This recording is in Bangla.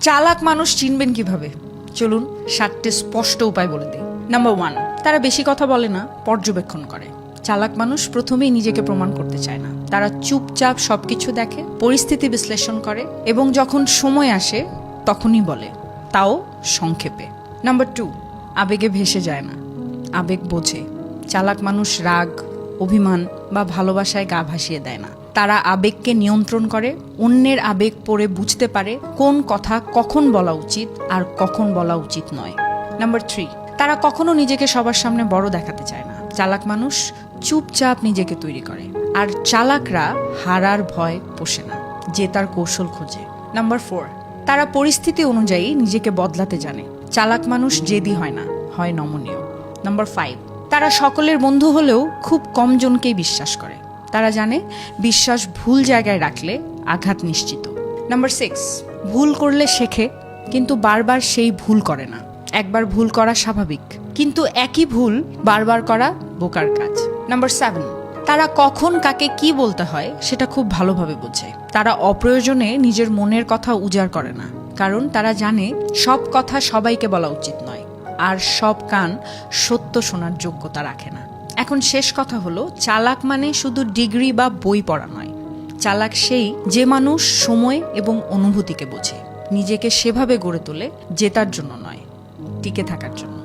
চালাক মানুষ চিনবেন কিভাবে? চলুন 7টে স্পষ্ট উপায় বলে দিই। নাম্বার 1, তারা বেশি কথা বলে না, পর্যবেক্ষণ করে। চালাক মানুষ প্রথমেই নিজেকে প্রমাণ করতে চায় না। তারা চুপচাপ সবকিছু দেখে, পরিস্থিতি বিশ্লেষণ করে এবং যখন সময় আসে তখনই বলে, তাও সংক্ষেপে। নাম্বার 2, আবেগে ভেসে যায় না, আবেগ বোঝে। চালাক মানুষ রাগ, অভিমান বা ভালোবাসায় গা ভাসিয়ে দেয় না। তারা আবেগকে নিয়ন্ত্রণ করে, অন্যের আবেগ পড়ে বুঝতে পারে কোন কথা কখন বলা উচিত আর কখন বলা উচিত নয়। নাম্বার 3, তারা কখনো নিজেকে সবার সামনে বড় দেখাতে চায় না। চালাক মানুষ চুপচাপ নিজেকে তৈরি করে। আর চালাকরা হারার ভয় পোষে না, জেতার কৌশল খোঁজে। নাম্বার 4, তারা পরিস্থিতি অনুযায়ী নিজেকে বদলাতে জানে। চালাক মানুষ জেদি হয় না, হয় নমনীয়। নাম্বার 5, তারা সকলের বন্ধু হলেও খুব কম জনকেই বিশ্বাস করে। তারা জানে বিশ্বাস ভুল জায়গায় রাখলে আঘাত নিশ্চিত। নাম্বার 6, ভুল করলে শেখে, কিন্তু বারবার সেই ভুল করে না। একবার ভুল করা স্বাভাবিক, কিন্তু একই ভুল বারবার করা বোকার কাজ। নাম্বার 7, তারা কখন কাকে কি বলতে হয় সেটা খুব ভালোভাবে বোঝে। তারা অপ্রয়োজনে নিজের মনের কথা উজাড় করে না, কারণ তারা জানে সব কথা সবাইকে বলা উচিত নয়, আর সব কান সত্য শোনার যোগ্যতা রাখে না। এখন শেষ কথা হলো, চালাক মানে শুধু ডিগ্রি বা বই পড়া নয়। চালাক সেই যে মানুষ সময় এবং অনুভূতিকে বোঝে, নিজেকে সেভাবে গড়ে তোলে জেতার জন্য নয়, টিকে থাকার জন্য।